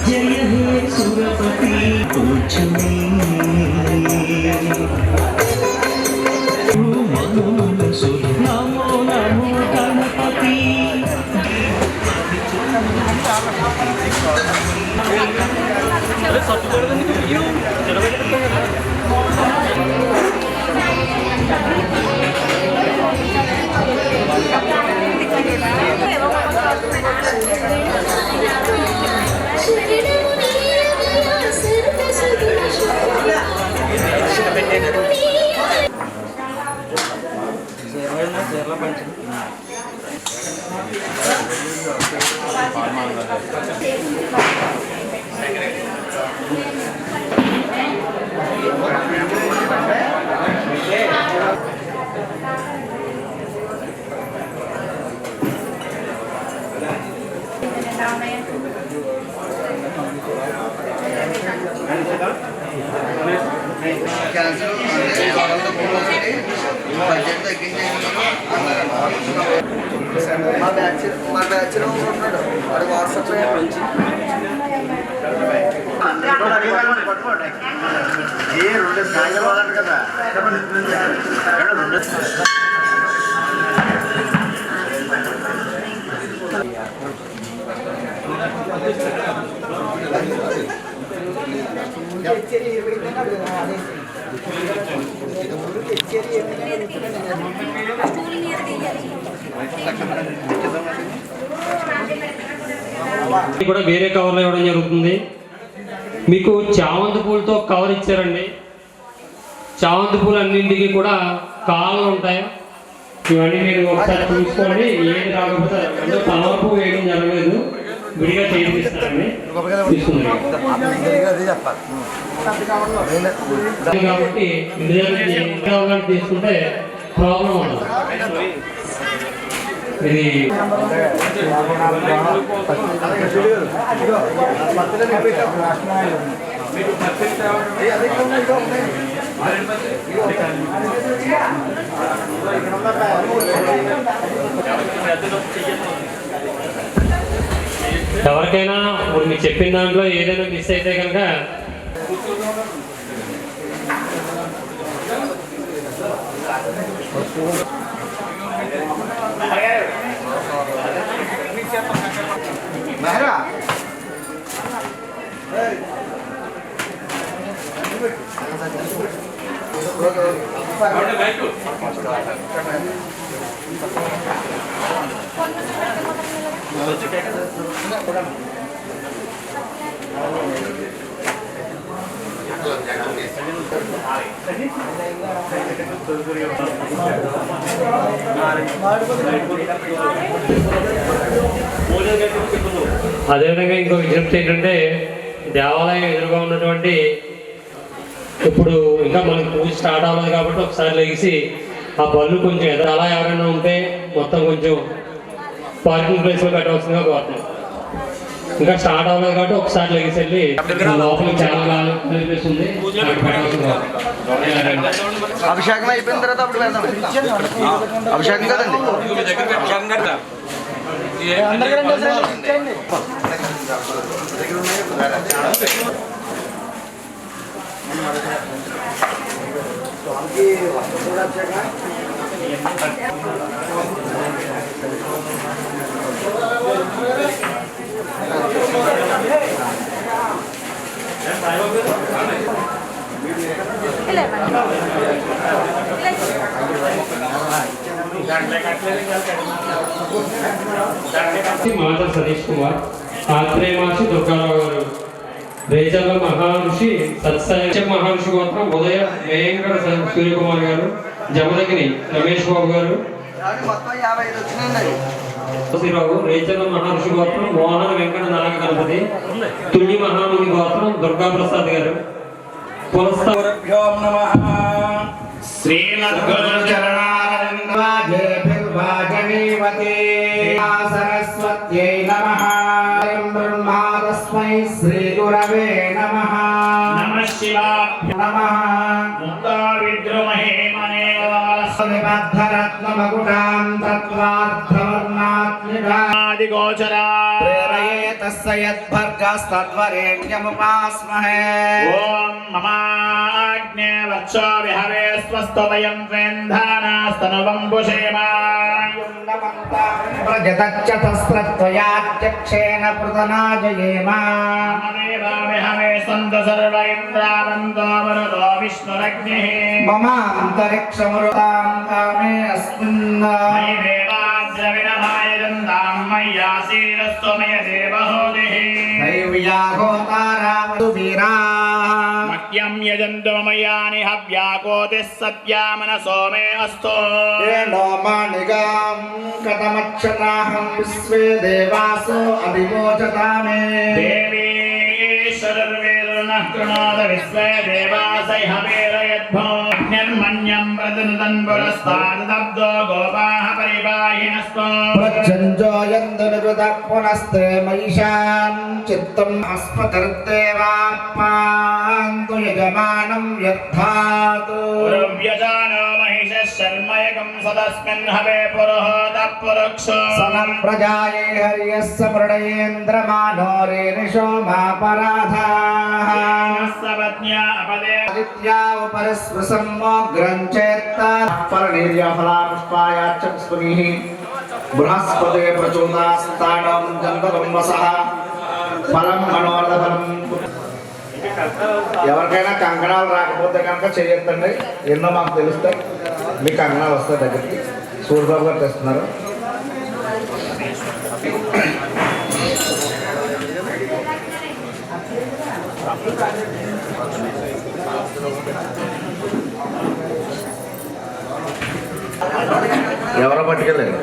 जय हे सुरपति पूछने नमो नमो गणपति మా బ్యాచ్ లో ఉన్నాడు వాడు వాట్సాప్ నుంచి కదా కూడా వేరే కవర్లో ఇవ్వడం జరుగుతుంది. మీకు చామంతి పూలతో కవర్ ఇచ్చారండి. చామంతి పూలు అన్నింటికి కూడా కాళ్ళు ఉంటాయి. ఇవన్నీ మీరు ఒకసారి చూసుకోండి. ఏది రాకపోతే అంటే కలర్ పువ్వు వేయడం జరగలేదు, విడిగా చేయిస్తారండి. కాబట్టి తీసుకుంటే ప్రాబ్లం ఉండదు. ఇది ఎవరికైనా ఇప్పుడు మీరు చెప్పిన దాంట్లో ఏదైనా మిస్ అయితే కనుక అదేవిధంగా ఇంకో విజ్ఞప్తి ఏంటంటే దేవాలయం ఎదురుగా ఉన్నటువంటి ఇప్పుడు ఇంకా మనకి పూజ స్టార్ట్ అవ్వలేదు కాబట్టి ఒకసారి లెగిసి ఆ బళ్ళు కొంచెం అలా ఎవరైనా ఉంటే మొత్తం కొంచెం పార్కింగ్ ప్లేస్లో పెట్టవలసిందిగా కోరుతున్నాం. ఇంకా స్టార్ట్ అవ్వలేదు కాబట్టి ఒకసారి లెగిసి వెళ్ళి లోపలికి చాలా కనిపిస్తుంది. అభిషేకం అయిపోయిన తర్వాత అప్పుడు వెళ్దాం. అభిషేకం కదండి. మాతా సతీష్ కుమార్, ఆత్రేయమాసి దుర్గారావు గారు, రేజల మహర్షి సత్సయ మహర్షి గోత్రం ఉదయ వేంకట సూర్యకుమార్ గారు, జమదగిని రమేష్ బాబు గారు. మొత్తం 55 వచ్చినాయండి. శ్రీరావు రేచల మహర్షి గోత్రం మోహన వెంకట నాగ గణపతి తుల్లి మహాముని గోత్రం దుర్గా ప్రసాద్ గారు గురుభ్యో నమః శ్రీమద్గురు చరణారవిందాజేభిర్వాజనీవతే సరస్వత్యై నమః బ్రహ్మా తస్మై శ్రీ గురవే నమః నమః శివాయ నమః ముక్తా విద్రుమహే మనోరస్వనిబద్ధరత్నమకుటాం తత్వార్థవర్ణాత్మికాదిగోచరా ప్రేరయేతస్య యద్భర్గస్తద్వరేణ్యముపాస్మహే ఓం మమాగ్నే వక్షో విహవే స్వస్తవయం త్వేంధానాస్తనువం పుషేమాయం నమంతా ప్రజతచ్చతస్రత్వయాత్యక్షేణ పృతనాజయేమా మమదేవా విహవే సంత సర్వ ఇంద్రావంతో వరుదో విష్ణురగ్నిః మమాంతరిక్షమరుతాం కామే అస్మిన్ మయి దేవాద్రవిణమాయ జంతాం మయ్యాసీరస్త్వమయ దేవహోదిః దైవ్యాగోతారావతు వీరా మహ్యం యజంతో మయాని హవ్యాకోతిః సత్యా మనసో మే అస్తు ఏనో మానిగాం కథమచ్చనాహం విశ్వే దేవాసో అభివోచతామే దేవీ ఈశ్వరర్వేరుణః కృణోద విశ్వే దేవాసై హవేరయద్భో అగ్నిర్మన్యం ప్రతినుదన్ పురస్తాదబ్దో గోపాః పరిపాహినస్తో ప్రచంజోయందునురుదః పునస్తే మయిషాం చిత్తం అస్మతర్దేవాప్పాంతు యజమానం యర్థాతు పురవ్యజానో మహిషः శర్మయకం సదస్మిన్ హవే పురోహోతః పురుక్షో సనం ప్రజాయే హరియస్స మృడయేంద్రమానో రేనిషో మాపరాధాః సవజ్ఞా అపదే ఆదిత్యా ఉపరిస్పృశం మోగ్రం చేత్తా పరనీర్యఫలాపుష్పాయాచ్చ స్ఫునిః బృహస్పతే ప్రచోదాస్తానం జంతరం వసః ఫలం మనోరథఫలం. ఎవరికైనా కంకణాలు రాకపోతే కనుక చేయొద్దండి, ఎన్నో మాకు తెలుస్తాయి. మీ కంకణాలు వస్తాయి దగ్గరికి. సూర్యబాబు గారు తెస్తున్నారు. ఎవరో పట్టుకెళ్ళండి.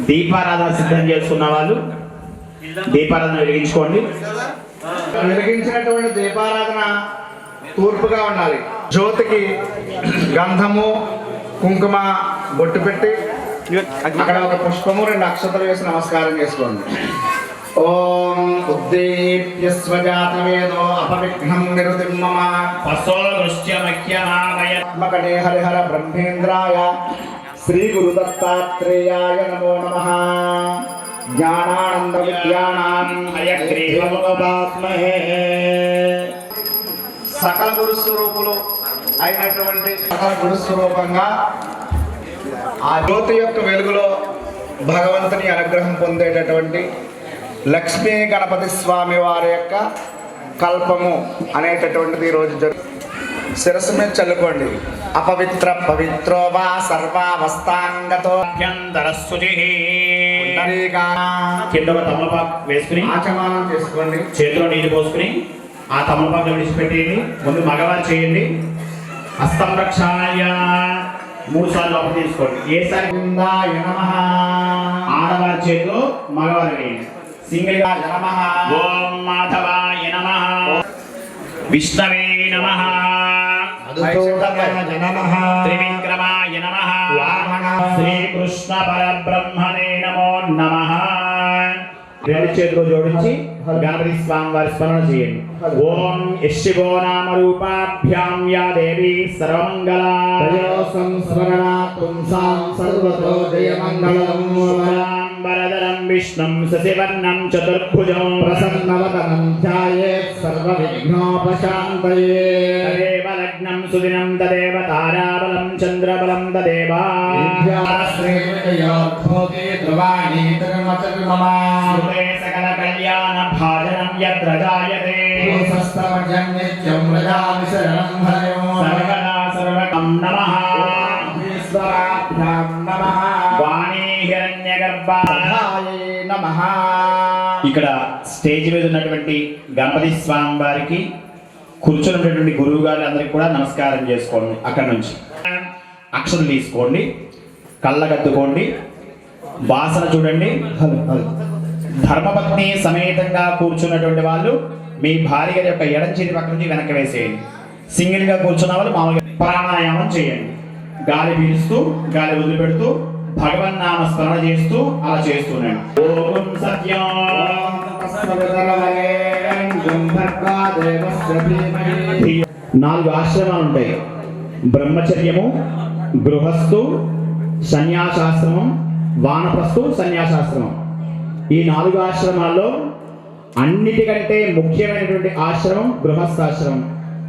దీపారాధన సిద్ధం చేసుకున్న వాళ్ళు దీపారాధన వెలిగించుకోండి. వెలిగించినటువంటి దీపారాధన తూర్పుగా ఉండాలి. జ్యోతికి గంధము కుంకుమ బొట్టు పెట్టి అక్కడ ఒక పుష్పము 2 అక్షతలు వేసి నమస్కారం చేసుకోండి. ఓం ఉద్దీప్య స్వజాతవేదో అపవిఘ్నం నిరుతిం మమ పశోదృశ్యమఖ్యమావయత్మకటే హరిహర బ్రహ్మేంద్రాయ శ్రీ గురుదత్తాత్రేయాయ నమో నమః. జ్ఞానానంద విద్యానాం హయగ్రీవముపాస్మహే. సకల గురుస్వరూపులు అయినటువంటి సకల గురుస్వరూపంగా ఆ జ్యోతి యొక్క వెలుగులో భగవంతుని అనుగ్రహం పొందేటటువంటి లక్ష్మీ గణపతి స్వామి వారి యొక్క కల్పము అనేటటువంటిది ఈరోజు శిరస్సు మీద చల్లుకోండి. అపవిత్ర పవిత్రో వా సర్వావస్థాంగతో కింద ఒక తమలపాకు వేసుకుని ఆచమానం చేసుకోండి. చేతిలో నీళ్లు పోసుకుని ఆ తమలపాకు విడిచిపెట్టేయండి. ముందు మగవారు చేయండి. హస్తం రక్షాయ 3 సార్లు లోపల తీసుకోండి. ఏసారి ఆడవారి చేతిలో మగవారు వేయండి. సింగిల్ గా నమః. ఓం మాధవాయ నమః. విష్ణవే నమః. త్రివిక్రమాయ నమః. శ్రీకృష్ణ పరబ్రహ్మణే నమో నమః. 2 చేతులు జోడించి గణపతి స్వామి వారి స్మరణ చేయండి. ఓం శివో నామ రూపాభ్యాం యా దేవి సర్వమంగళా సర్వతో జయమంగళం. వరదరం విష్ణుం శశివర్ణం చతుర్భుజం ప్రసన్నవదనం ధ్యాయేత్ సర్వవిఘ్నోపశాంతయే. తదేవ లగ్నం సుదినం తదేవ తారాబలం చంద్రబలం తదేవ సుతే సకల కళ్యాణ భాజనం యత్ర జాయతే సర్వదా సర్వకం నమః. వాణీ హిరణ్యగర్భ నమః. ఇక్కడ స్టేజ్ మీద ఉన్నటువంటి గణపతి స్వామి వారికి కూర్చున్నటువంటి గురువు గారు అందరికి కూడా నమస్కారం చేసుకోండి. అక్కడ నుంచి అక్షతలు తీసుకోండి, కళ్ళగద్దుకోండి, వాసన చూడండి. ధర్మపత్ని సమేతంగా కూర్చున్నటువంటి వాళ్ళు మీ భార్య గారి యొక్క ఎడం చేతి పక్క నుంచి వెనక్కి వేసేయండి. సింగిల్ గా కూర్చున్న వాళ్ళు మామూలుగా ప్రాణాయామం చేయండి. గాలి పీలుస్తూ గాలి వదిలిపెడుతూ భగవన్నామ స్మరణ చేస్తూ అలా చేస్తున్నాను. ఓం సత్యం. 4 ఆశ్రమాలు ఉంటాయి. బ్రహ్మచర్యము, గృహస్థు, సన్యాసాశ్రమం, వానప్రస్థు, సన్యాసాశ్రమం. ఈ 4 ఆశ్రమాల్లో అన్నిటికంటే ముఖ్యమైనటువంటి ఆశ్రమం గృహస్థాశ్రమం.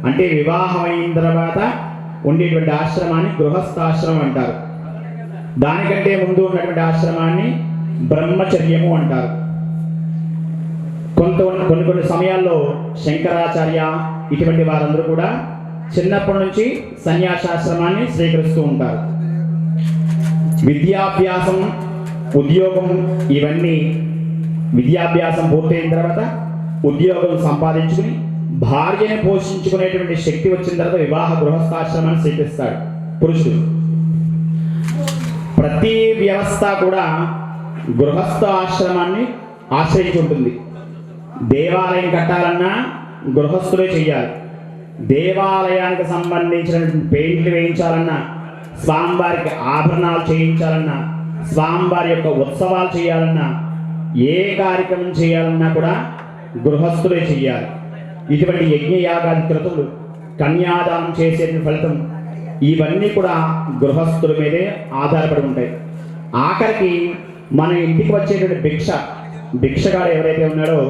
అంటే వివాహం అయిన తర్వాత ఉండేటువంటి ఆశ్రమాన్ని గృహస్థాశ్రమం అంటారు. దానికంటే ముందు ఉన్నటువంటి ఆశ్రమాన్ని బ్రహ్మచర్యము అంటారు. కొన్ని సమయాల్లో శంకరాచార్య ఇటువంటి వారందరూ కూడా చిన్నప్పటి నుంచి సన్యాసాశ్రమాన్ని స్వీకరిస్తూ ఉంటారు. విద్యాభ్యాసం, ఉద్యోగం, ఇవన్నీ విద్యాభ్యాసం పూర్తయిన తర్వాత ఉద్యోగం సంపాదించుకుని భార్యని పోషించుకునేటువంటి శక్తి వచ్చిన తర్వాత వివాహ గృహస్థాశ్రమాన్ని స్వీకరిస్తాడు పురుషుడు. ప్రతి వ్యవస్థ కూడా గృహస్థ ఆశ్రమాన్ని ఆశ్రయించి ఉంటుంది. దేవాలయం కట్టాలన్నా గృహస్థులే చెయ్యాలి. దేవాలయానికి సంబంధించినటువంటి పెయింట్లు వేయించాలన్నా, స్వామివారికి ఆభరణాలు చేయించాలన్నా, స్వామివారి యొక్క ఉత్సవాలు చేయాలన్నా, ఏ కార్యక్రమం చేయాలన్నా కూడా గృహస్థులే చెయ్యాలి. ఇటువంటి యజ్ఞయాగాది క్రతువులు, కన్యాదానం చేసే ఫలితం, ఇవన్నీ కూడా గృహస్థుల మీదే ఆధారపడి ఉంటాయి. ఆఖరికి మన ఇంటికి వచ్చేటువంటి భిక్షగాడు ఎవరైతే ఉన్నాడో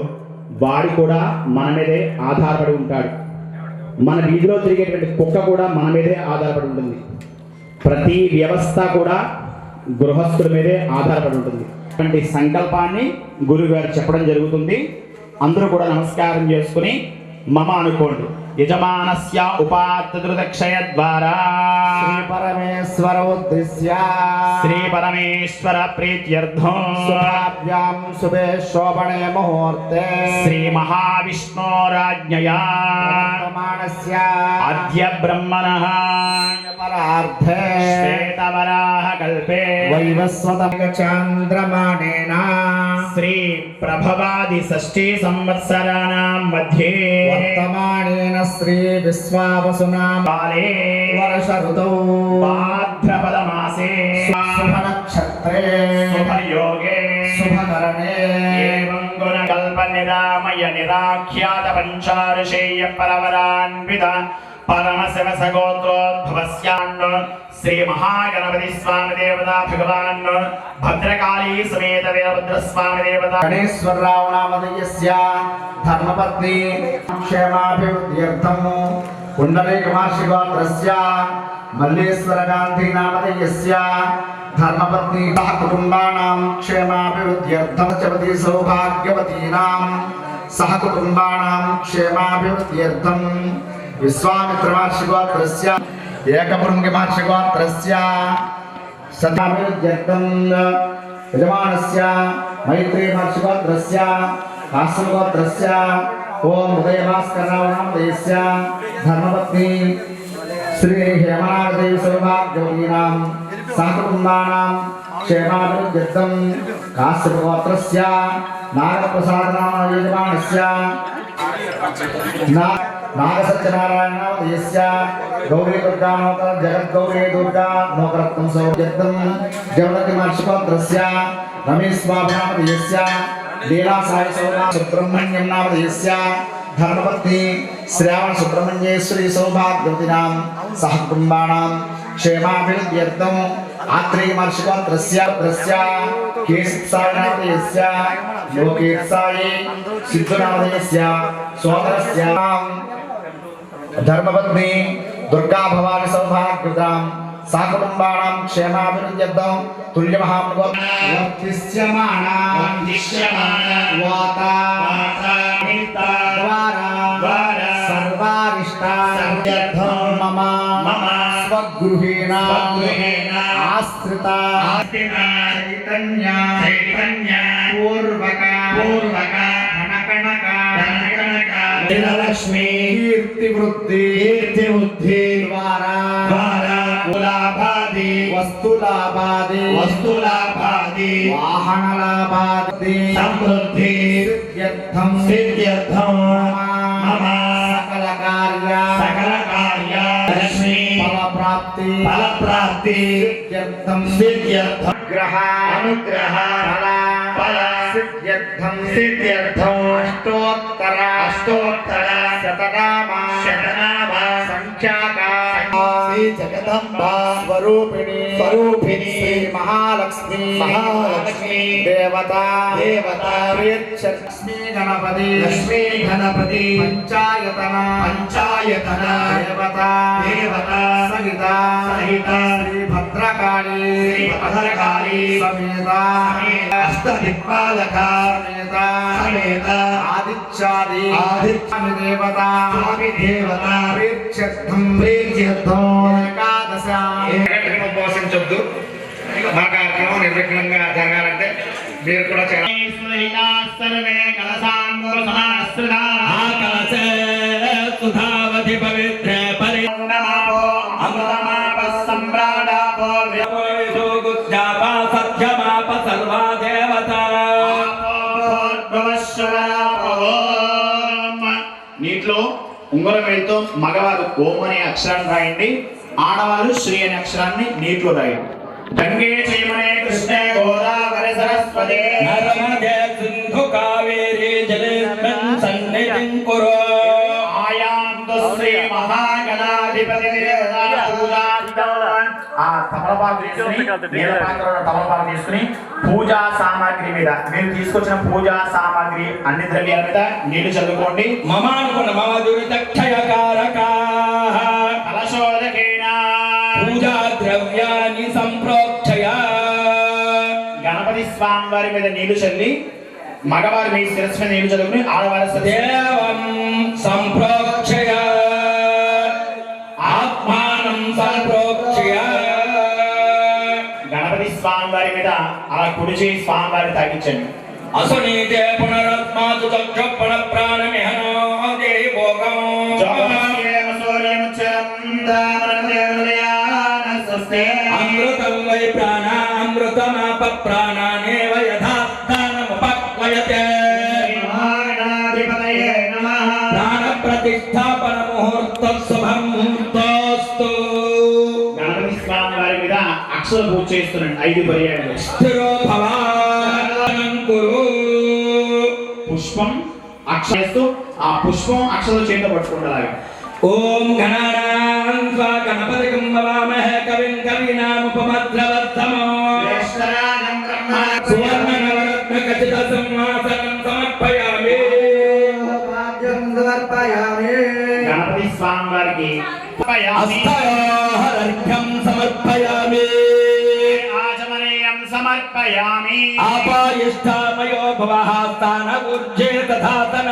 వాడు కూడా మన మీదే ఆధారపడి ఉంటాడు. మన వీధిలో తిరిగేటువంటి కుక్క కూడా మన మీదే ఆధారపడి ఉంటుంది. ప్రతి వ్యవస్థ కూడా గృహస్థుల మీదే ఆధారపడి ఉంటుంది. అటువంటి సంకల్పాన్ని గురువుగారు చెప్పడం జరుగుతుంది. అందరూ కూడా నమస్కారం చేసుకుని మమ అనుకోండి. యజమానస్య ఉపాత్తృదక్షయ ద్వారా శ్రీ పరమేశ్వర ఉద్దేశ్య శ్రీ పరమేశ్వర ప్రీత్యర్థం శుభాభ్యాం శుభే శోభనే ముహూర్తే శ్రీ మహావిష్ణోరాజ్ఞయా ప్రమాణస్య అద్య బ్రహ్మణః పరార్థే శ్వేతవరాహ కల్పే వైవస్వతం చాంద్రమాణేన శ్రీ ప్రభవాది షష్ఠీ సంవత్సరాణాం మధ్యే వర్తమానేన శ్రీ విశ్వావసునాం కాలే వర్ష ఋతౌ భాద్రపద మాసే శుభ నక్షత్రే శుభయోగే శుభకరణే ఏవం గుణ కల్ప నిరామయ నిరాఖ్యాత పంచారుషేయ పరవరాన్విత పరమశివ సగోత్రోద్భవస్యాన్ శ్రీ మహాగణపతి స్వామి దేవతా భగవాన్ భద్రకాళీ సమేత వీరభద్ర స్వామి దేవత గణేశ్వరరావు నామధేయస్య ధర్మపత్ని క్షేమాభివృద్ధ్యర్థం పుండరీకమహర్షి గోత్రస్య మల్లేశ్వర గాంధీ నామధేయస్య ధర్మపత్ని కుటుంబానాం క్షేమాభివృద్ధ్యర్థం చవతి సౌభాగ్యవతీనాం సహ కుటుంబానాం క్షేమాభివృద్ధ్యర్థం విశ్వామిత్ర మహర్షి గోత్రస్య ఏకభృంగి మహర్షి గోత్రస్య సదాభివృద్ధ్యర్థం యజమానస్య మైత్రీ మహర్షి గోత్రస్య కాశ్యప గోత్రస్య ఓం ఉదయభాస్కరరావు నామధేయస్య ధర్మపత్ని శ్రీ హేమనాదేవి సౌభాగ్యవతీనాం సహకుటుంబానాం క్షేమాభివృద్ధ్యర్థం కాశ్యప గోత్రస్య నాగప్రసాద నామ యజమానస్య నాగసత్యనారాయణ నామధేయస్య గౌరీ దుర్గా నోకర జగద్గౌరీ దుర్గా నోకరత్నం సౌభాగ్యర్థం జగదకి మహర్షి గోత్రస్య రమేష్ బాబు నామధేయస్య లీలా సాయి సౌభా సుబ్రహ్మణ్యం నామధేయస్య ధర్మపత్ని శ్రావణ సుబ్రహ్మణ్యేశ్వరి సౌభాగ్యవతీనాం సహ కుటుంబానాం క్షేమాభివృద్ధ్యర్థం ఆత్రేయ మహర్షి గోత్రస్య కేశిసాయి నామధేయస్య లోకేశాయి సిద్ధు నామధేయస్య సోదరస్య ధర్మపత్ని దుర్గా భవాని సౌభాగ్యవతాం సహ కుటుంబానాం క్షేమాభివృద్ధ్యర్థం తుల్య మహామృగోత్తిష్యమానా వాత ద్వారా సర్వారిష్టార్థం మమ స్వగృహేణ ఆశ్రిత చైతన్య పూర్వక ధనకనక లక్ష్మి కీర్తి వృద్ధి ద్వారా వస్తులాభాది వాహన లాభాది సమృద్ధి సిద్ధ్యర్థం మమ సకల కార్య లక్ష్మి ఫలప్రాప్తి సిద్ధ్యర్థం అనుగ్రహ ఫల సిద్ధ్యర్థం అష్టోత్తర శతనామ సంఖ్యాక శ్రీ జగదంబా స్వరూపిణి శ్రీ మహాలక్ష్మి దేవత లక్ష్మీ గణపతి పంచాయతన దేవత సహిత శ్రీ భద్రకాళి సమేత అష్టదిక్పాలక సమేత ఆదిత్యాది దేవత ప్రీత్యర్థం ఏకాదశ ఉపవాసించొద్దు. మా కార్యక్రమం నిర్విఘ్నంగా జరగాలంటే మీరు కూడా నీటిలో ఉంగరం వేలుతో మగవారు ఓం అనే అక్షరాన్ని రాయండి, ఆడవారు శ్రీ అనే అక్షరాన్ని నీటిలో రాయండి. గంగే చైమనే కృష్ణే గోదావరి సరస్వతి నర్మదే సింధు కావేరీ జలేస్మిన్ సన్నిధిం కురు. ఆయాంతు శ్రీ మహాగణాధిపతి ఆ తమలపాకు తీసుకుని నీళ్ళ పాత్రలో తమలపాకు తీసుకుని పూజా సామాగ్రి మీద మీరు తీసుకొచ్చిన పూజా సామాగ్రి అన్ని ద్రవ్యాల మీద నీళ్లు చల్లుకోండి. మమానుకుణ మమ దురితక్షయకారకాః కలశోదకేన పూజా ద్రవ్యాన్ని సంప్రోక్షయ. గణపతి స్వామి వారి మీద నీళ్లు చల్లి మగవారి మీ శిరస్సు మీద నీళ్లు చల్లుకుని ఆడవారి దేవం సంప్రోక్షయ ఆత్మానం సంప్రోక్షయ. గణపతి స్వామి వారి మీద అలా కుడి చేయి స్వామి వారిని తాగించండి. అసునీతే పునరత్మాతు చక్షుపణ ప్రాణమిహనో దేహి భోగం. అమృతం వై ప్రాణ అమృతమాప ప్రాణానేవ యథా స్థానముపక్వయతే. ప్రాణ ప్రతిష్టాపన ముహూర్త శుభం ముహూర్తోస్తు. గణపతి స్వామి వారి మీద అక్షర పూజ చేస్తున్నాడు 5 పర్యాయాలు. స్థిరో భవానం కురు. పుష్పం అక్షరస్తూ ఆ పుష్పం అక్షరం చేత పట్టుకుంటారు. ఓం గణానాం స్వా గణపతిం వవామహే కవిం కవీనాముపమద్రవత్తమో. సువర్ణ నవరత్న ఖచిత సింహాసనం సమర్పయామి. గణపతి స్వామి వారికి అస్థాయార్ఘ్యం సమర్పయామి. ఆచమనీయం సమర్పయామి. ఆపాయిష్టామయో భవః స్థాన ఊర్జే తథాతన.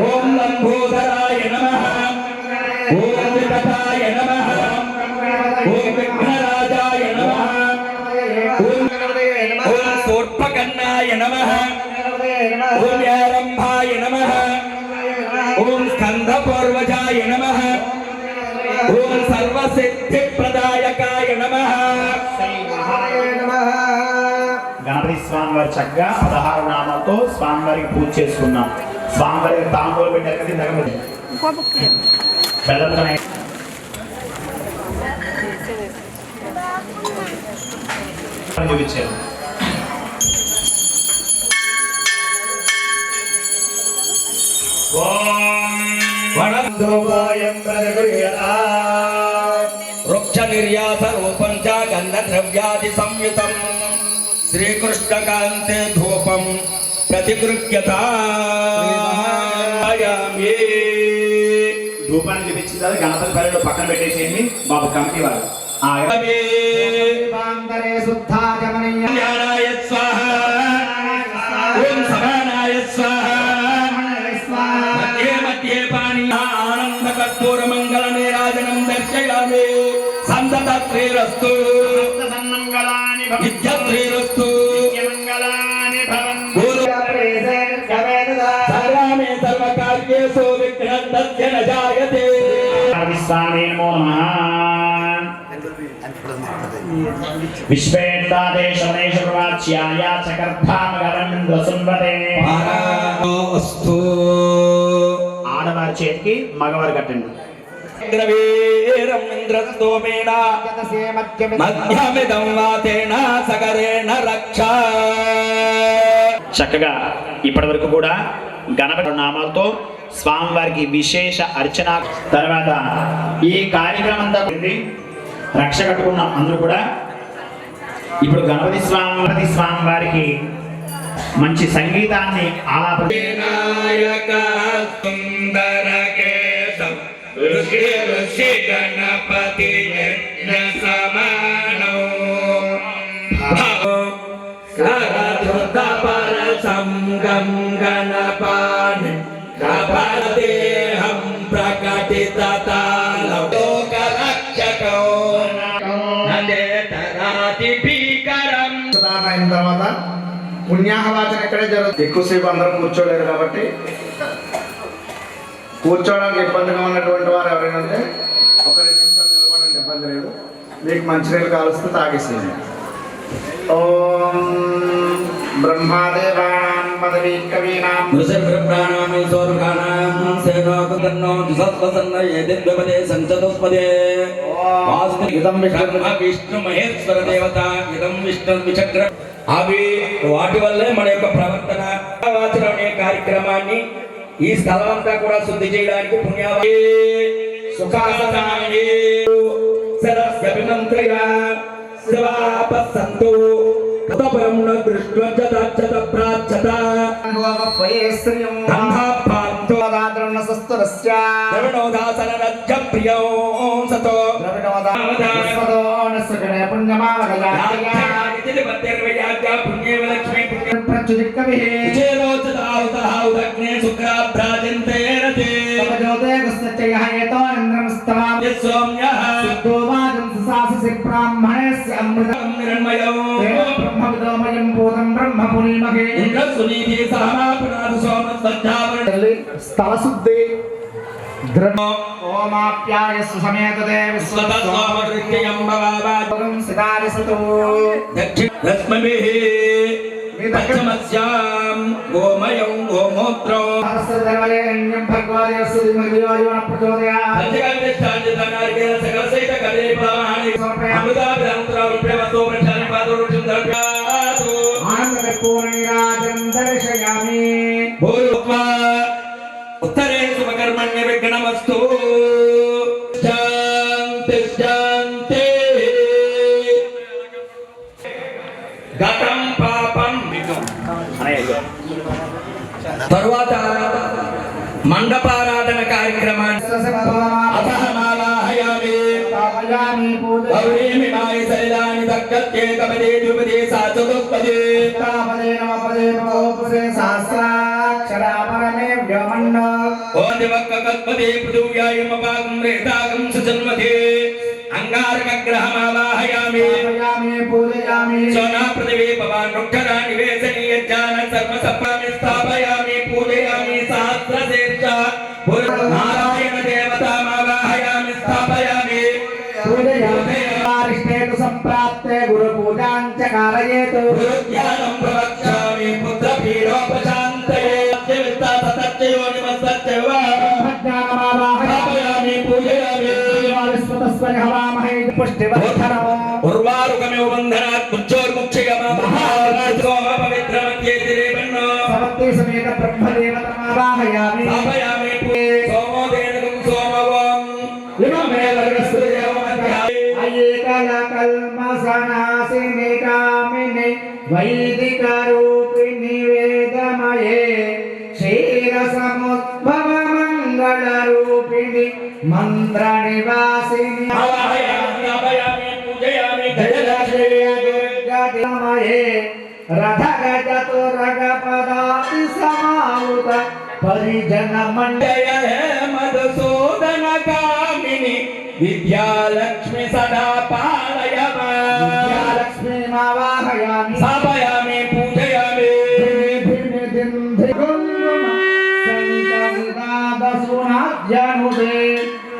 ఓం లంబోదరాయ నమః. ఓం వికటాయ నమః. ఓం విఘ్నరాజాయ నమః. ఓం శూర్పకర్ణాయ నమః. ఓం యారంభాయ నమః. ఓం స్కందపూర్వజాయ నమః. ఓం సర్వసిద్ధిప్రదాయకాయ నమః. గణపతి స్వామి వారి చక్కగా 16 నామాలతో స్వామి వారికి పూజ చేసుకున్నాం. స్వామి వారికి తాంబూలు పెట్టారు కదా ఇందాక బెల్లంతోనే చూపించారు. వృక్ష నిర్యాస రూపం చ గంధ ద్రవ్యాది సంయుతం శ్రీకృష్ణకాంతే ధూపం ప్రతిగృహ్యతాయామి. ధూపాన్ని చూపించిన తర్వాత గణపతి పల్లెలో పక్కన పెట్టేసేయండి బాబు కమిటీ వారు. జ్ఞానాయ స్వాహ. ఓం సమానాయ స్వాహ. మధ్యే మధ్యే పాణి ఆనంద కర్పూర మంగళ నీరాజనం దర్శయామి. సంతత శ్రీరస్తు విద్య శ్రీరస్తు सहस्राणि नमो नमः विश्वेत्तादेशनेशवाच्याय चकर्धामगरन्द्रसुन्वते పారాస్తు ఆడవారి చేతికి మగవారు కట్టండి ఇంద్రవీరం ఇంద్రస్తోమేణ మధ్యమిదం వాతేన సగరేణ రక్ష. చక్కగా ఇప్పటి వరకు కూడా గణపతి నామాలతో స్వామివారికి విశేష అర్చన తర్వాత ఈ కార్యక్రమం అంతా రక్ష కట్టుకున్న అందరూ కూడా ఇప్పుడు గణపతి స్వామి వారికి మంచి సంగీతాన్ని ఆలాపన వినాయక సుందర కేశం ఋషి ఋషి గణపతి యజ్ఞ సమానో కరధృత పరసం గం గణపాని కపరదేహం ప్రకటిత లోకరక్షకో నదేతరాతి భీకరం. అయిన తర్వాత పుణ్యాహవాచన ఇక్కడే జరుగుతుంది. ఎక్కువసేపు అందరం కూర్చోలేరు కాబట్టి కూర్చోవడానికి ఇబ్బందిగా ఉన్నటువంటి వారు ఎవరైనా ఉంటే ఒక 2 నిమిషాలు నిలబడండి, ఇబ్బంది లేదు. మీకు మంచినీళ్ళు కావలిస్తే తాగేసేయండి. ఓం బ్రహ్మాదేవానాం పదవీ కవీనాం వృషభ్రహ్మాణాం సౌరకాణాం సేనోకర్ణో దిశస్వసన్న ఏదివ్యపదే సంచతుస్పదే వాస్తు ఇదం బ్రహ్మ విష్ణు మహేశ్వర దేవత ఇదం విష్ణు విచక్ర. అవి వాటి వల్లే మన యొక్క ప్రవర్తన వాచనం అనే కార్యక్రమాన్ని ఈ స్థలం అంతా కూడా శుద్ధి చేయడానికి పుణ్యవాచి సుఖాసనాన్ని సరస్వతిమంత్రయ శివాపసంతు తపరమున దృష్ట్వజదాచత ప్రాచత వయస్త్రియం దంభాపాంతో దాద్రణ సస్తరస్య ద్రవిణోదాసన రజ్జ ప్రియో సతో ద్రవిణోదాసన సగణ పుణ్యమావగయాయ పుణ్యేవ లక్ష్మీ పుణ్య ప్రచుదిక్కవిః విజయలోచదాహుతహావుదగ్నే శుక్రాభ్రాజంతే రతే తపజోతే గస్తచయ హయతో ఇంద్రమస్తమాం సౌమ్యః సిద్ధోవాదం సుసాసి బ్రాహ్మణస్య అమృతం నిరణ్మయో బ్రహ్మవిదోమయం పూతం బ్రహ్మపునీమహే ఇంద్రసునీతి సహమాపునాదు సోమస్వధ్యావరణ స్థలశుద్ధి ఓమాప్యాయ సుసమేతదే స్వతస్వామృత్యయం భవావాజం సితారిసతు దక్షిణస్మభిః పశ్చిమస్యాం గోమయం గోమూత్రం సహస్రధర్మలేన్యం భగవదేవస్సు దిమదియోజన ప్రచోదయాత్ పంచకావిష్టాంజనార్గేణ సకల సహిత కదే ప్రమాణి అమృతాభిరంతరూప్యవతో ప్రచారం పాదోరుషం దర్శయాతు ఆనందపూర్ణ నీరాజనం దర్శయామి భూత్వా ఉత్తరే శుభకర్మణ్య విఘ్నమస్తు. శాంతి శాంతి. గతం పాపం తరువాత మండపారాధన కార్యక్రమాన్ని అసహమాలాహయామి తామయామి గౌరీమి మాయ శైలాని దక్కత్యే కపదే ద్విపదే సాచతుపదే తామదే నమపదే నమోపదే సహస్రాక్షరాపరమే వ్యోమన్న ఓం దివక్కత్పదే పృథివ్యాయమపాకం రేతాకం సుజన్మతే అంగారకగ్రహమావాహయామి తామయామి పూజయామి సోనా పృథివీ పవాన్ వృక్షరా నివేశనీయ జ్ఞాన సర్వ సప్రామి స్థాపయామి పూజయామి సహస్రశీర్ష నారాయణ దేవతామావాహయామి స్థాపయామి పూజయామి కృష్ణేతు సంప్రాప్తే గురు పూజాంచ కారయేతు గురుజ్ఞానం ప్రవక్ష్యామి పుత్రపీడోపశాంతయే విత్త సత్యయో నిమస్తత్యవ స్థాపయామి పూజయామి విశ్వతస్వరి హవామహే పుష్టివర్ధనో ఉర్వారుకమివ బంధనాత్ ముచ్చోర్ముక్షయమోమ పవిత్రమత్యేతిరేవన్నో సమత్తే సమేత బ్రహ్మదేవతమావాహయామి స్థాపయామి సోమోదేనకం సోమవం ఇమమే లగ్నస్త్రదేవమధ్యాయ అయేకల కల్మసనాసిని కామిని వైదిక రూపిణి వేదమయే క్షీర సముద్భవ మంగళ రూపిణి మంత్ర నివాసిని స్థాపయామి పూజయామి గజలక్ష్మీమయే రథ గజ తురగ పదాతి సమావృత పరిజన మండయ జయ హే మధుసూదన కామిని విద్యాలక్ష్మి సదా పాలయ లక్ష్మీమావాహయామి స్థాపయామి పూజయామి సంకరిదాదసునాద్యనుదే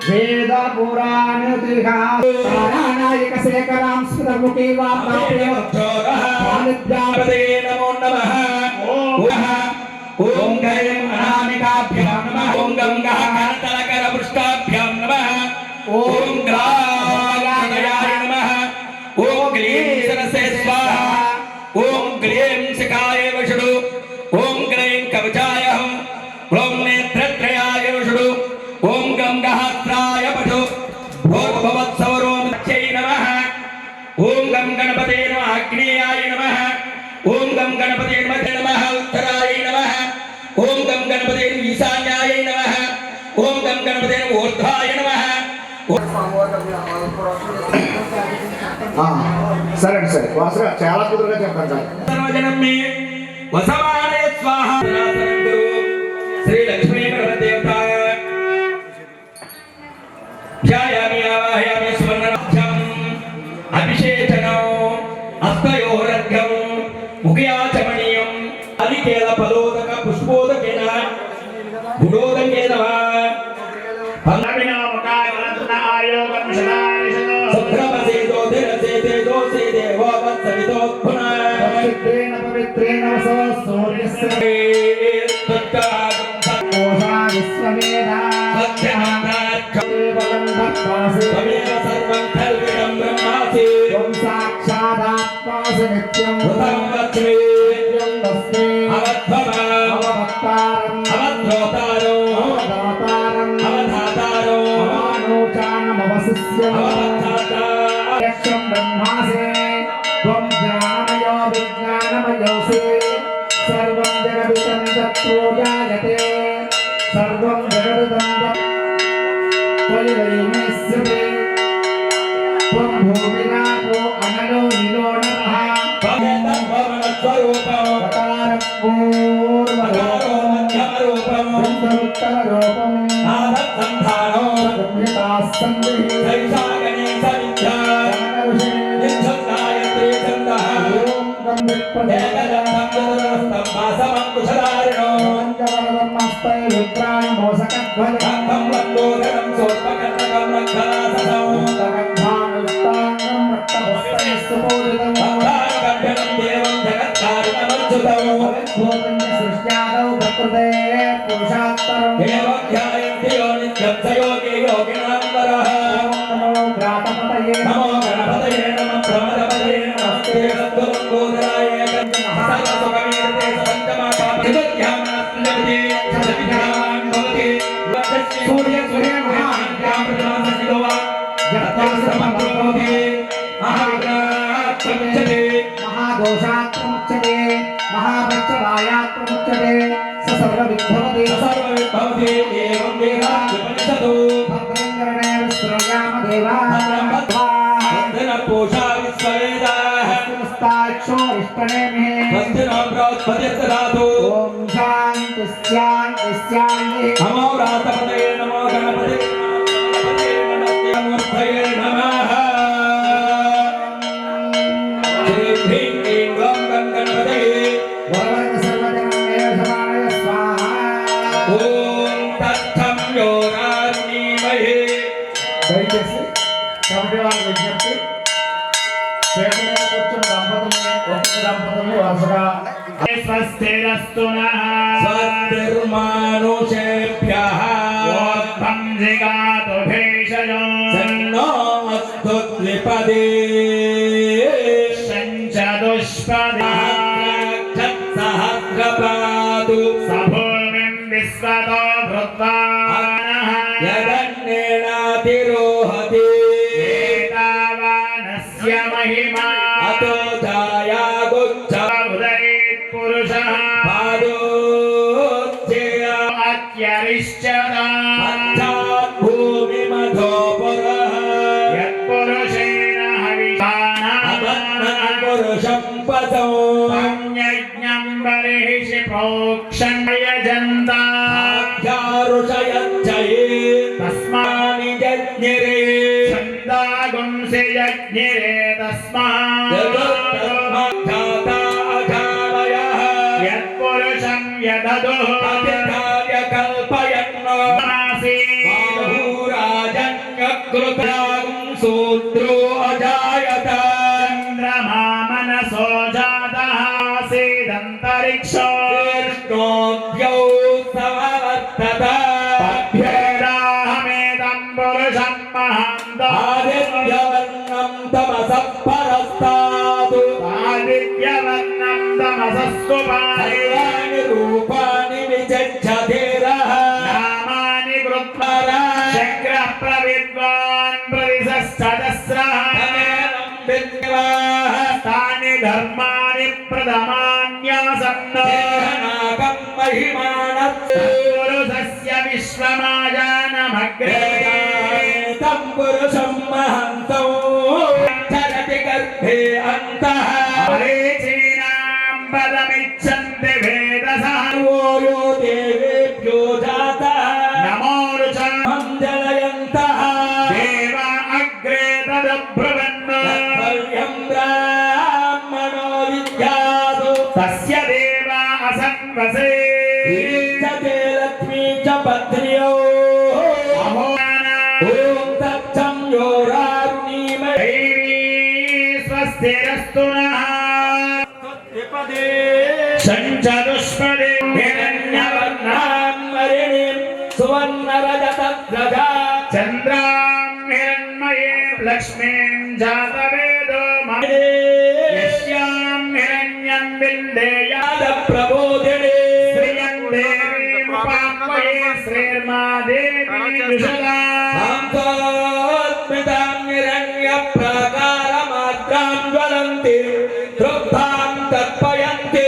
వేద పురాణ నారాయణ శేఖరాం స్మృతముఖీ వార్తాప్య నమో నమః ఓం గైం అనామికాభ్యాం నమః ఓం గంగా కరతలకర పృష్ఠాభ్యాం నమః ఓం గ్రాయాయ నమః ఓం గ్లీం సరసే స్వాహా ఓం గ్లీం శిఖాయ వషుడు ఓం గ్రైం కవచాయ ఓం నేత్రత్రయాయ వషుడు ఓం గంగాత్రాయ పఠు భోర్భవత్సవరోమచ్చై నమః ఓం గం గణపతే నమః అగ్నేయాయ నమః ఓం గం గణపతే నమః ఉత్తరాయ నమః ఓం గం గణపతే ఈశాన్యాయ నమః ఓం గం గణపతే ఊర్ధ్వాయ నమః సరే సరే వాసుగా చాలా కుదురుగా చెప్పండి సార్. సర్వజనం మే వసవాయ స్వాహ శ్రీ లక్ష్మీ గణదేవత ధ్యాయామి ఆవాహయామి సువర్ణాభ్యాం అభిషేచనం హస్తయోరర్ఘం ముఖయాచమనీయం అలికేల పలోదక పుష్పోదకేన గుడోదకేన వా సుప్రభసేదో ధిరసేతే దోసే దేవో వత్సవితో పునః పవిత్రేణ పవిత్రేణ వసో సూర్యస్య కోశా విశ్వవేదా కేవలం భక్తాసి సర్వం కల్విదం బ్రహ్మాసి త్వం సాక్షాదాత్మాసి నిత్యం లక్ష్మీ నిత్యం తస్మై అవభక్తారం అవధోతారో అవదాతారం అవధాతారో అమానోచానమవశిష్యం యక్షం బ్రహ్మాసే త్వం జ్ఞానమయో విజ్ఞానమయోసి సర్వం జగదిదం తత్రో జాయతే సర్వం జగదిదం త్వయి వైమేశ్యతే త్వం భూమిరాపో అనలో నిలో నమః స్వరూపం ప్రకారం పూర్వరూపం మధ్యమరూపం ఉత్తరరూపం ఆదత్సంధానో సంహితాస్సంధిః సైషాగణే సవిద్యా నిశ్చందాయత్రీ ఛందః ఓం గం విప్రదేవతం ఏకదంతం వాసవం కుశలారిణో పంచవరదమస్తై రుద్రాయ మోసకధ్వజం రక్తం లంబోదరం సోత్పకర్ణకం రక్షణాసనం తగద్భానుష్టాంగం రక్తహస్తై సుపూజితం భక్తానుగభ్యనం దేవం జగత్కారణమచ్యుతం భూతం సృష్ట్యాదౌ ప్రకృతే పురుషాత్తరం ఏవం ధ్యాయంతి యో నిత్యం స యోగి యోగినాం వరః నమో గ్రాతపతయే నమో గణపతయే నమః ప్రమదపతయే నమస్తే సద్గురుంబోధరాయ సర్వసుఖమేతే పంచమాపాపరిధ్యానాస్తి సవిధ్యాన్ భవతి సూర్య సూర్య మహావిద్యాం ప్రజాసనిదో వా జగత్పాశ్రమభవతి మహావిద్యాత్ముచ్యతే మహాదోషాత్ముచ్యతే మహాపంచవాయాత్ముచ్యతే స సర్వవిద్భవతి సర్వవిద్భవతి ఏవం వేదాత్ముపనిషదో భద్రంకరణే విశ్రయామ దేవా వందన పూషా విశ్వవేదాః హస్తముస్తాక్షోరిష్టనేమి వందన బృహస్పతిర్దదాతు ఓం శాంతి శాంతి శాంతి నమో రాతపతయే నమో గణపతి మూర్తయే నమః శ్రీ హ్రీం క్లీం గ్లౌం గం గణపతయే వరవర్గ సర్వజనమే సమానయ స్వాహా ఓం తత్థం యోరాన్నిమహే దయచేసి కమిటీ వారి విజ్ఞప్తి పేట మీద కూర్చున్న దంపతుల్ని ఒక్కొక్క దంపతుల్ని వరుసగా స్వస్తిరస్తు నః స్వస్తిర్మానుషేభ్యః ఓత్తం జిగాతు భేషజం సన్నో అస్తు ద్విపదే సంచదుష్పదే సహస్రపాదు సభూమిం విశ్వతో భృత్వా నః యదన్నేనాతిరోహతి ఏతావానస్య మహిమా అతో ఛాయాగుచ్ఛ ఉదయేత్ పురుషః పాదోచ్చేయ అత్యరిష్యదా పశ్చాత్ భూమిమధో పురః యత్పురుషేణ అపత్నం హవిషానః పురుషం పదం యజ్ఞం బర్హిషి ప్రోక్షణయజంతా ఋషయచ్చయే తస్మాని జజ్ఞిరే ఛందాగుంసి యజ్ఞిరే తస్మాత్ యత్పురుషం యదదుః కల్పయన్నో నాసీ బాహురాజ तन्नोऽभ्यौ समवर्तत पद्भ्येदाहमेदं पुरुषं महान्तम् आदित्यवर्णं तमसः परस्तात् आदित्यवर्णं तमसस्तु पारे सर्वाणि रूपाणि विचक्षतेरः नामानि कृत्वा शक्रः प्रविद्वान् प्रतिशतस्रः तानि धर्माणि प्रथमान्यासन्नाकं पुरुषस्य विश्वमायानमग्रे तं पुरुषं महन्तौ चरति गर्भे अन्तः परेचीनां पदमिच्छन्ति भेदसः यो देवेभ्यो जातः नमो रुचां जलयन्तः देव अग्रे तदब्रुवन् कर्तव्यं ब्राह्मणो विद्यात् तस्य देवा असन्वसे ईक्षते लक्ष्मी च पत्न्यौ ॐ तत्सं यो रारुणीमये स्वस्तिरस्तु नः सञ्चतुष्पदे हिरण्यवर्णां मरिणीं सुवर्णरजतध्वजा चन्द्रां हिरण्मये लक्ष्मीं जातवेदो यस्यां हिरण्यं विन्देयाद प्रबोधिने श्रियं देवीमुपाह्वये श्रीर्मा देवी जुषदा स्मितां हिरण्यप्राकारमात्रां ज्वलन्ति दृग्धां तर्पयन्ति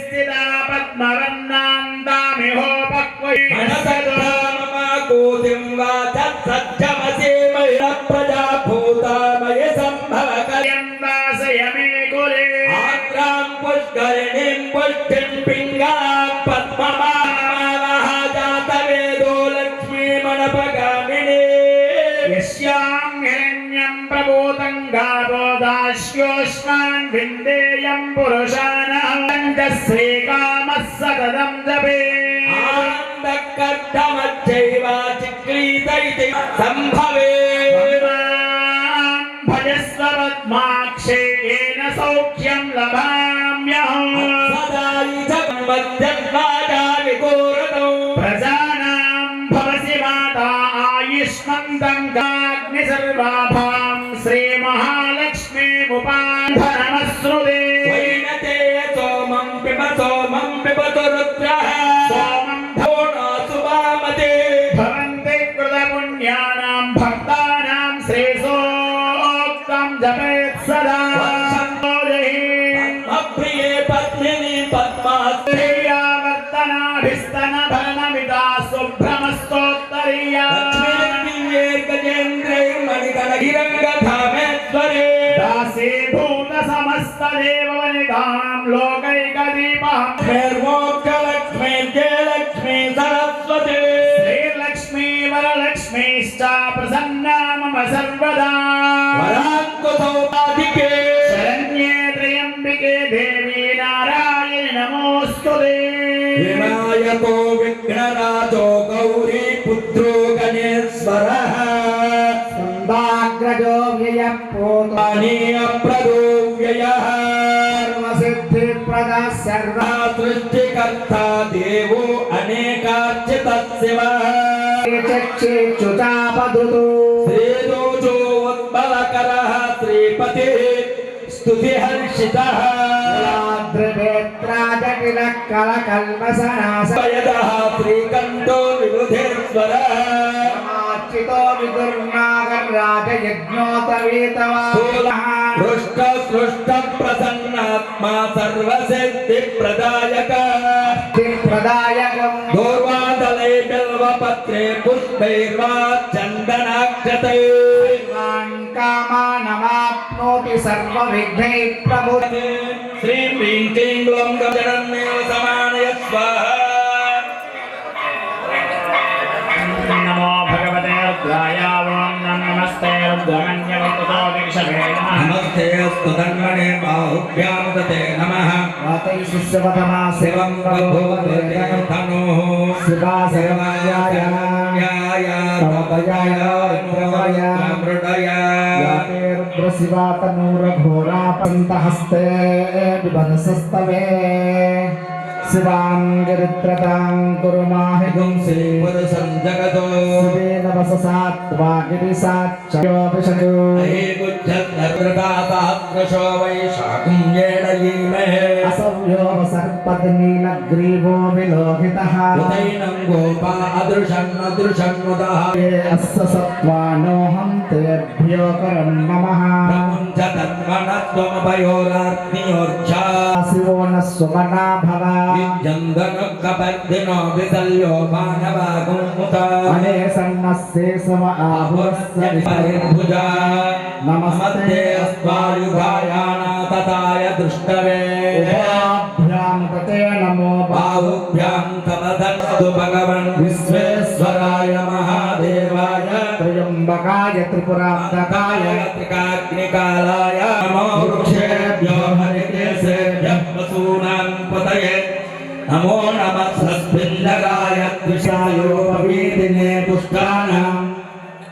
स्थिता पद्मवर्णान्तामिहोपक्वये मनसद्धाममाकूतिं वाचत्सज्जमसे मयि प्रजाभूतामये सम्भवकर्यं वासय मे कुले आग्रां पुष्करिणीं पुष्टिं पिङ्गलां पद्ममावः जातवेदो लक्ष्मीमणपगामिनी यस्यां हिरण्यं प्रभूतं गावो दास्योष्मान् विन्देयं पुरुषाणां श्रीकामः सततं जपे आनन्दकर्तमच्चैव चिक्रीत इति सम्भवे भजस्व पद्माक्षे येन सौख्यं लभाम्यहम् सदायि जगन्मध्यद्वाजानि कोरतौ प्रजानां भवसि माता आयुष्मन्तं गाग्नि सर्वाभां श्रीमहालक्ष्मीमुपान्धनमश्नुते वैनते सोमं पिबतु रुद्रः सोमं भोणो सुवामते भवन्ति कृतपुण्यानां भक्तानां श्रेयोक्तं जपेत् सदा पद्मप्रिये पद्मिनी पद्मास्ते श्रेयावर्तनाभिस्तनधनमिता शुभ्रमस्तोत्तरीया लक्ष्मीर्मणिगणहिरङ्गधामेश्वरे दासीभूत समस्तदेववनिधां लोकैकदीपः लक्ष्मी सरस्वती श्रीलक्ष्मी वरलक्ष्मीश्च प्रसन्ना मम सर्वदा वराङ्कुशोपाधिके शरण्ये त्र्यम्बिके देवी नारायणि नमोऽस्तुते विनायको विघ्नराजो गौरी पुत्रो गणेश्वरः स्कन्दाग्रजो व्ययप्रोतो अप्रदो व्ययः सर्वसिद्धिप्रदः सर्वा सृष्टिकर्ता देवो अनेकार्चितः शिवः चक्षुचापदुतो श्रीदोषोत्पलकरः श्रीपतिः स्तुतिहर्षितः जटिलः कलकल्मसनास यदः श्रीकण्ठो विबुधेश्वरः मार्चितो विदुर्नागराजयज्ञोतवेतवाः हृष्टसृष्टप्रसन्नात्मा सर्वसिद्धिप्रदायकः प्रदायकम् दूर्वादले बिल्वपत्रे पुष्पैर्वा चन्दनाक्षतै कामानमाप्नोति सर्वविघ्नैः प्रभुते श्रीं ह्रीं क्लीं ग्लौं गजनन्यो समानय स्वाहा नमो भगवते रुद्राय ॐ नमस्ते रुद्रमन्यवतो दिक्षवे नमः नमस्ते अस्तु धन्वने बाहुभ्यां दते नमः वातै शिष्यवतमा शिवं भगवते धनुः शिवासर्वायाय तवदयाय रुद्रवय मृडय याते रुद्रशिवा तनूरघोरा पन्तहस्ते विभनसस्तवे शिवां गिरित्रतां कुरु माहि पुरुषं जगतो सुदेन वससात्वा गिरिसाक्षयोऽपिषतु अहेगुच्छद्भद्रतासहस्रशो वैशाखं येन यीमहे असव्यो सर्पद्नीलग्रीवो विलोहितः उदैनं गोपा अदृशन्नदृशन्नुदः ये अस्य सत्त्वानोऽहं तेभ्यो करं नमः प्रमुञ्च तन्मनत्वमपयोराग्नियोर्चा शिवो न सुमना भव विजन्दनकपर्दिनो विसल्यो मानवागुमुता अने सन्नस्ते सम आहुरस्य परिर्भुजा नमस्ते अस्त्वायुधायाना तथाय दृष्टवे उभाभ्यां तते नमो बाहुभ्यां तमदस्तु भगवन् विश्वेश्वराय महादेवाय त्र्यम्बकाय त्रिपुरान्तकाय त्रिकाग्निकालाय नमो वृक्षेभ्यो हरिकेशेभ्यः पशूनां पतये नमो नमः सस्मिन्नगाय त्रिशायोपवीतिने पुष्टानां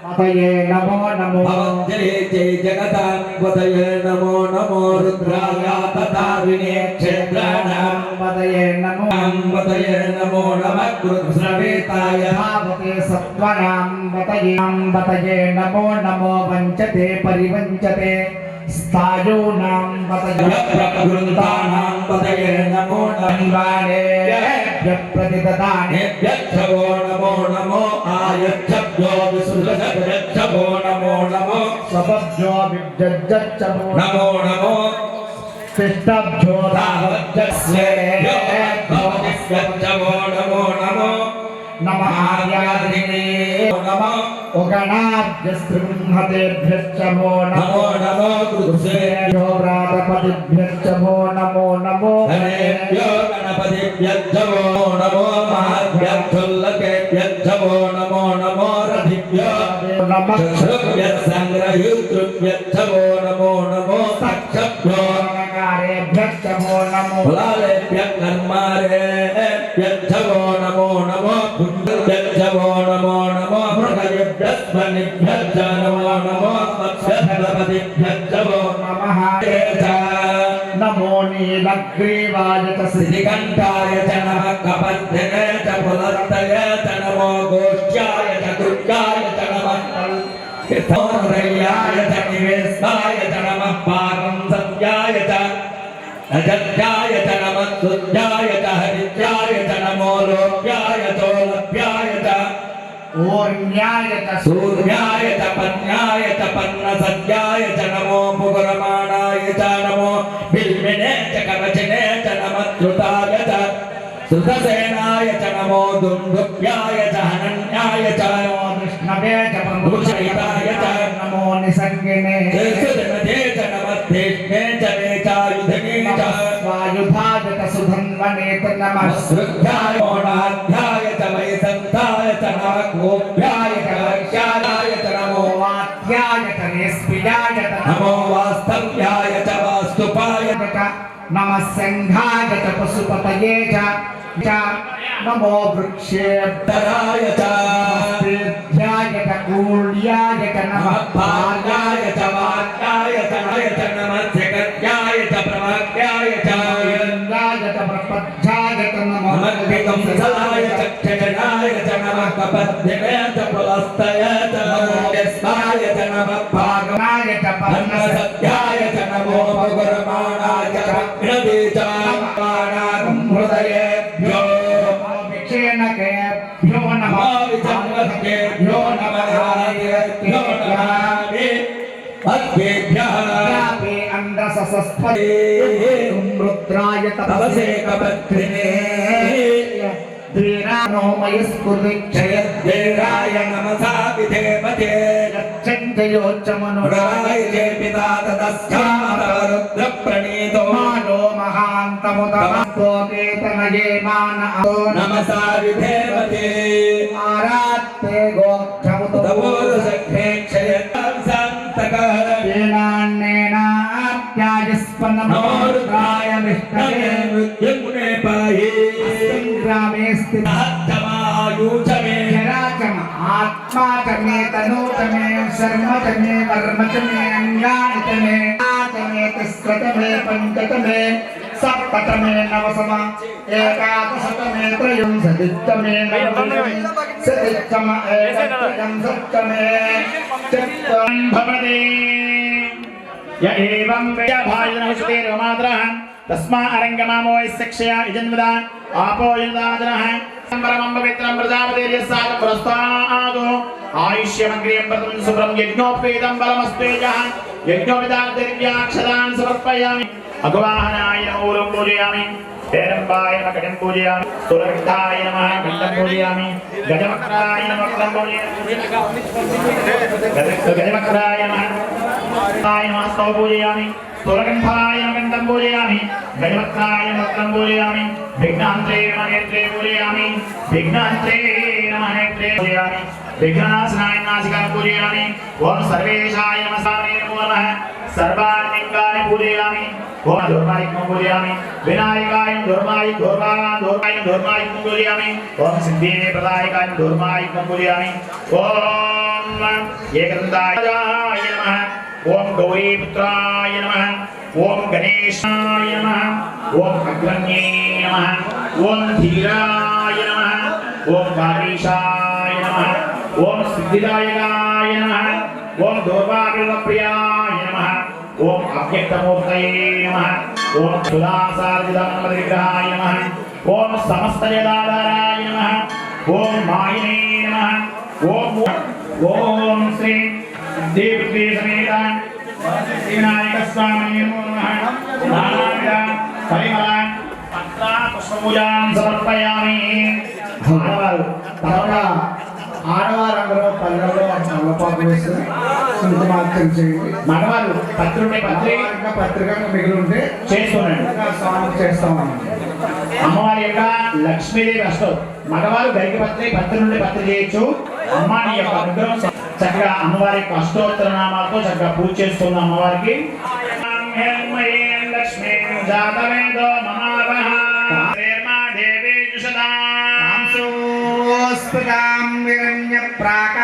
पतये नमो नमो भवद्जये जय जगतां पतये नमो नमो रुद्राय तथा विनेक्षेत्राणां पतये नमो पतये नमो नमः कृत्स्रवेताय भावते सत्त्वनां पतये नमो नमो वञ्चते परिवञ्चते स्थायूनां पतये प्रकृतानां पतये नमो नमो प्रतिददाने नमो नमो नमो आयच्छभ्यो विसृजभ्यो नमो नमो स्वभ्यो विजज्जच्चमो नमो नमो शिष्टभ्यो धावज्जस्यभ्यो नमो नमो नमः आर्यादिने नमः उगणाभ्यस्त्रिंहतेभ्यश्च वो नमो नमो कृत्सेभ्यो व्रातपतिभ्यश्च वो नमो नमो धनेभ्यो गणपतिभ्यो नमो महाभ्यर्थुल्लकेभ्यो नमो नमो रथिभ्यो नमः संग्रहीतृभ्यो नमो नमो सक्षभ्यो नकारेभ्यश्च वो नमो फलालेभ्यः कर्मारेभ्यो नमो नमो पुण्यभ्यो नमो नमो मृगयेभ्यः नमो नमो मत्स्यपतिभ्यो नमः नमो नीलग्रीवाय च श्रीकण्ठाय च नमः कपद्धिने च पुलस्तये च नमो गोष्ठ्याय च दुर्गाय च नमः यथोरयाय च निवेशाय च नमः पाकं सत्याय च अजत्याय च नमः शुद्धाय च हरित्याय च नमो लोप्याय चोलभ्याय च ओर्ण्याय च सूर्याय च पन्याय च पन्नसद्याय च नमो पुगुरमाणाय च नमो बिल्मिने च कवचिने च नमः श्रुताय च श्रुतसेनाय च नमो दुन्दुभ्याय च हनन्याय च नमो विष्णवे च प्रभुषहिताय च नमो निसङ्गिने सुधन्वते च नमः धेष्णे च वेचायुधने च स्वायुधाय च सुधन्वने च नमः श्रुध्याय मोणाध्याय च वैसन्ताय च नमः गोभ्याय च वैश्याय च नमो वात्याय च नेस्पियाय च नमो वास्तव्याय च वास्तुपाय नमः सङ्घाय च पशुपतये च नमो वृक्षेभ्यः तराय च तेभ्याय च कूल्याय च नमः भार्याय च वाक्याय च नमः जगत्याय च प्रवाक्याय च पार्याय च प्रपद्याय च नमः नमः सलाय च क्षजनाय च नमः कपद्धिने च पुलस्तय च नमो यस्ताय च नमः भागनाय च सत्याय च नमो भगुरमाणाय च अग्नवे च प्राणागं हृदयेभ्यो विक्षेणकेभ्यो नमः विचङ्गकेभ्यो नमः हरेभ्यो नमः अद्येभ्यः व्यापे अण्डसस्पदे रुद्राय तपसे कपत्रिने धीरानो मयस्फुरिक्षयद्देराय नमसा विधेमते गच्छन्त्ययोच्चमनुराय जे पिता ततश्चामरुद्रप्रणीतो मानो महान्तमुदमस्तोकेतनये मान नमसा विधेमते आरात्ते गोक्षमुतो तपोरुसख्ये क्षयत्सन्तकः येनान्नेनाप्यायस्पन्नमोरुद्राय विष्णवे मृत्युमुने पाहि ग्रामे स्थितः आत्मायुषमे जरा च आत्मा च मे तनु च मे शर्म च मे कर्म च मे अङ्गानि च मे च मे तिस्र च मे पञ्च च मे सप्तमे नवसम एकादशतमे त्रयोंशतितमे नवविंशति शतितम एकत्रिकं सप्तमे चत्वारि भवति य एवं वेदभाजनहुषते रोमात्रः तस्मा अरङ्गमामो यस्यक्षया यजन्वदा आपो यजदाजनः परमं पवित्रं प्रजापतिर्यस्सात् पुरस्तादो आयुष्यमग्रियं प्रथमं सुब्रं यज्ञोपेतं बलमस्तेजः यज्ञोपितादिव्याक्षरान् समर्पयामि अगवाहनाय नमो पूजयामि हेरम्बाय नमः घटं पूजयामि सुरविद्धाय नमः घटं पूजयामि गजवक्त्राय नमः वक्त्रं पूजयामि गजवक्त्राय नमः स्तौ पूजयामि स्तुरगन्धाय नमः गन्धं पूजयामि गजवक्त्राय नमः वक्त्रं पूजयामि विघ्नान्त्रे नमः नेत्रे पूजयामि विघ्नान्त्रे नमः नेत्रे पूजयामि विघ्नासनाय नासिकां पूजयामि ओम सर्वेशाय नमः सामने नमो नमः सर्वान् लिङ्गानि पूजयामि ओम धर्मायुक्तं पूजयामि विनायकाय धर्मायुक्तं पूजयामि ओम सिद्धे प्रदायकाय धर्मायुक्तं पूजयामि ओम एकदन्ताय नमः ओम गौरीपुत्राय नमः ओम गणेशाय नमः ओम अग्रण्ये नमः ओम धीराय नमः ओम वागीशाय नमः ओम सिद्धिदायकाय नमः ओम दुर्वाप्रियाय नमः ओम अव्यक्तमूर्तये नमः ओम सुधासार्जितमनमदिग्रहाय नमः ओम समस्तजलाधाराय नमः ओम मायिने नमः ओम श्री देवते समेत विनायक स्वामी नमो नमः नानाविध परिमल पत्र पुष्पपूजां समर्पयामि ఆడవారందరూ పల్లెల్లో నల్లపాకు వేసి సున్నిత మార్గం చేయండి. మగవారు పత్రుంటే పత్రిక మిగిలి ఉంటే చేసుకోనండి. స్వామి చేస్తామని అమ్మవారి యొక్క లక్ష్మీదేవి అష్టం మగవారు గరికి పత్రి నుండి పత్రి చేయొచ్చు. అమ్మాని యొక్క అనుగ్రహం చక్కగా అమ్మవారి యొక్క అష్టోత్తర నామాలతో చక్కగా పూజ చేస్తున్న అమ్మవారికి లక్ష్మీ జాతవేదో మమావహ దేవి స్ఫుటాం విరణ్య ప్రాకా